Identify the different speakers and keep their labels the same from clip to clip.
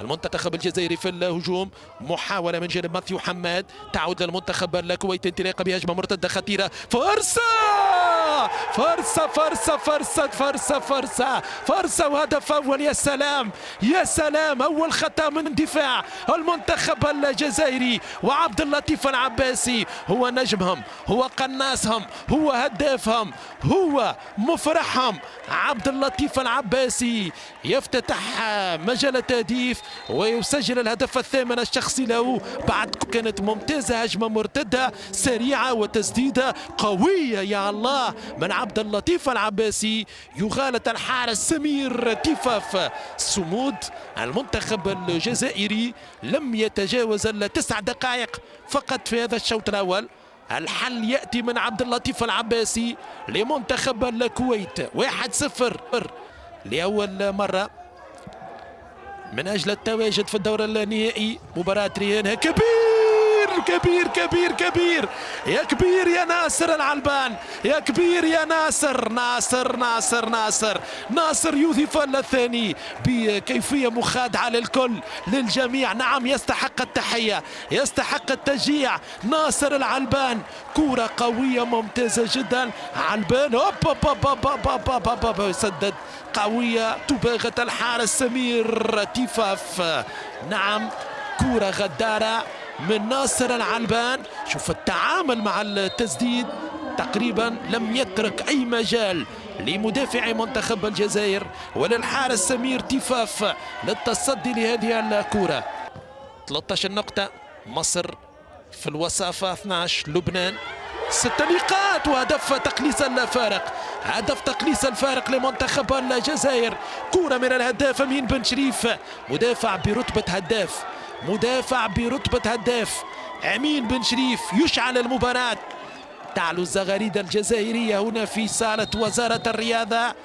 Speaker 1: المنتخب الجزائري في الهجوم. محاولة من جانب ماثيو حماد، تعود للمنتخب الكويتي انطلاقة بهجمة مرتدة خطيرة. فرصة فرصة فرصة فرصة فرصة فرصة فرصة وهدف أول. يا سلام يا سلام، أول خطأ من دفاع المنتخب الجزائري، وعبد اللطيف العباسي هو نجمهم، هو قناصهم، هو هدافهم، هو مفرحهم. عبد اللطيف العباسي يفتتح مجال التهديف ويسجل الهدف الثامن الشخصي له. بعد كانت ممتازة، هجمة مرتدة سريعة وتسديدة قوية يا الله من عبد اللطيف العباسي، يغالط الحارس سمير تيفاف. صمود المنتخب الجزائري لم يتجاوز ال9 دقائق فقط في هذا الشوط الأول. الحل يأتي من عبد اللطيف العباسي لمنتخب الكويت. 1-0 لأول مرة من أجل التواجد في الدور النهائي. مباراة رهانها كبير كبير كبير يا كبير يا ناصر العلبان، يا كبير يا ناصر. ناصر يضيف الثاني بكيفية مخادعة للكل للجميع. نعم يستحق التحية، يستحق التشجيع. ناصر العلبان، كرة قوية ممتازة جدا. علبان يسدد قوية تباغت الحارس سمير تيفاف. نعم كرة غدارة من ناصر العلبان. شوف التعامل مع التسديد، تقريبا لم يترك أي مجال لمدافع منتخب الجزائر وللحارس سمير تيفاف للتصدي لهذه الكرة. 13 نقطة مصر في الوصافة، 12 لبنان، 6 نقاط وهدف تقليص الفارق. هدف تقليص الفارق لمنتخب الجزائر. كرة من الهداف أمين بن شريف، مدافع برتبة هداف، مدافع برتبة هداف. أمين بن شريف يشعل المباراة. تعلو الزغاريد الجزائرية هنا في صالة وزارة الرياضة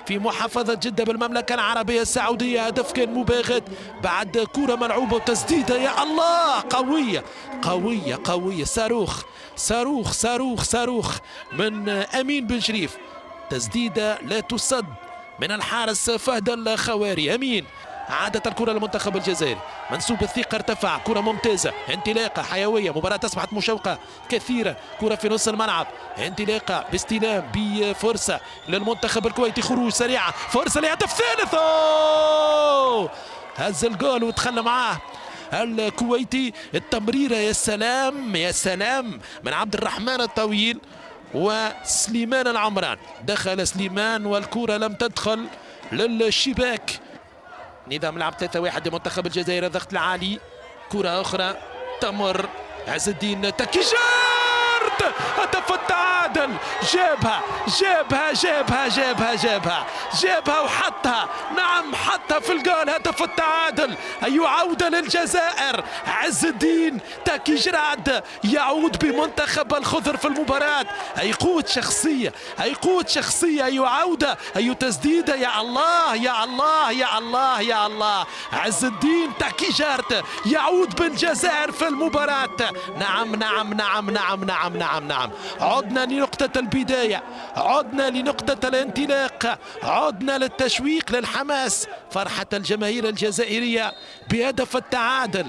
Speaker 1: في محافظة جدة بالمملكة العربية السعودية. هدف كان مباغت بعد كرة ملعوبة وتسديدة يا الله قوية قوية قوية. صاروخ صاروخ صاروخ صاروخ من أمين بن شريف. تسديدة لا تصد من الحارس فهد الخواري. أمين عادت الكرة للمنتخب الجزائري، منسوب الثقة ارتفع. كرة ممتازة، انطلاقة حيوية، مباراة أصبحت مشوقة كثيرا. كرة في نص الملعب، انطلاقة باستلام بفرصة للمنتخب الكويتي. خروج سريعة، فرصة لهدف ثالث. هز الجول وتخلى معاه الكويتي. التمريرة يا سلام يا سلام من عبد الرحمن الطويل وسليمان العمران. دخل سليمان والكرة لم تدخل للشباك. نظام لعب 3-1 لمنتخب الجزائر. الضغط العالي، كرة أخرى تمر. عز الدين تكيجارت، هدف التعادل. جابها وحطها. نعم حطها في الجول. هدف التعادل، أي عودة للجزائر. عز الدين تاكيجراد يعود بمنتخب الخضر في المباراة. أي قوة شخصية، أي قوة شخصية، أي عودة، أي تسديدة يا الله يا الله يا الله يا الله. عز الدين تاكيجارد يعود بالجزائر في المباراة. نعم نعم نعم نعم نعم نعم نعم. عدنا لنقطة البداية، عدنا لنقطة الانطلاق، عدنا للتشويق للحماس. فرحة الجماهير الجزائرية بهدف التعادل.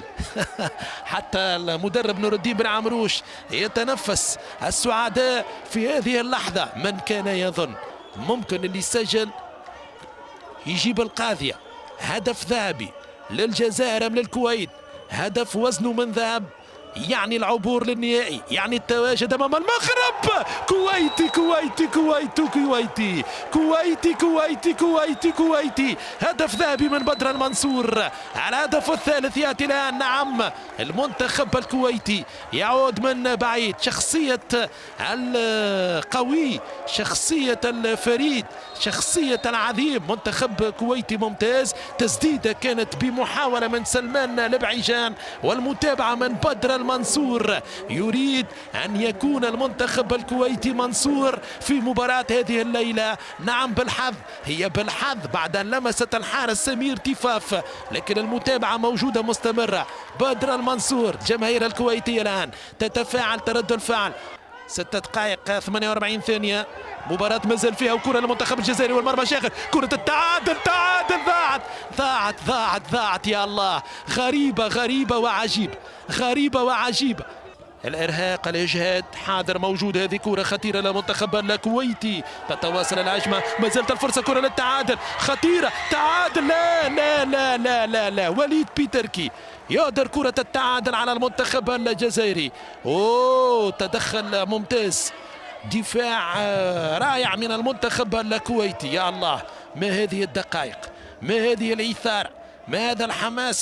Speaker 1: حتى المدرب نور الدين بن عمروش يتنفس السعداء في هذه اللحظة. من كان يظن ممكن اللي يسجل يجيب القاضية. هدف ذهبي للجزائر من الكويت، هدف وزنه من ذهب، يعني العبور للنهائي، يعني التواجد امام المغرب. كويتي كويتي كويتي كويتي كويتي كويتي كويتي كويتي. هدف ذهبي من بدر المنصور. الهدف الثالث ياتي الان. نعم المنتخب الكويتي يعود من بعيد. شخصية القوي، شخصية الفريد، شخصية العظيم. منتخب كويتي ممتاز. تسديدة كانت بمحاولة من سلمان البعيجان والمتابعة من بدر المنصور. يريد أن يكون المنتخب الكويتي منصور في مباراة هذه الليلة. نعم بالحظ، هي بالحظ بعد أن لمست الحارس سمير تيفاف، لكن المتابعة موجودة مستمرة. بدر المنصور، جماهير الكويتية الآن تتفاعل تردد الفعل. 6 دقائق 48 ثانية، مباراة مازال فيها وكرة للمنتخب الجزائري والمرمى شاغر. كرة التعادل، تعادل ضاعت يا الله. غريبة وعجيبة، غريبة وعجيبة. الارهاق، الاجهاد حاضر موجود. هذه كره خطيره لمنتخب الكويتي، تتواصل الهجمه، ما زالت الفرصه، كره للتعادل خطيره، تعادل. لا لا لا لا لا لا، وليد بيتركي يقدر كره التعادل على المنتخب الجزائري. اوه تدخل ممتاز، دفاع رائع من المنتخب الكويتي. يا الله، ما هذه الدقائق، ما هذه الاثاره، ما هذا الحماس.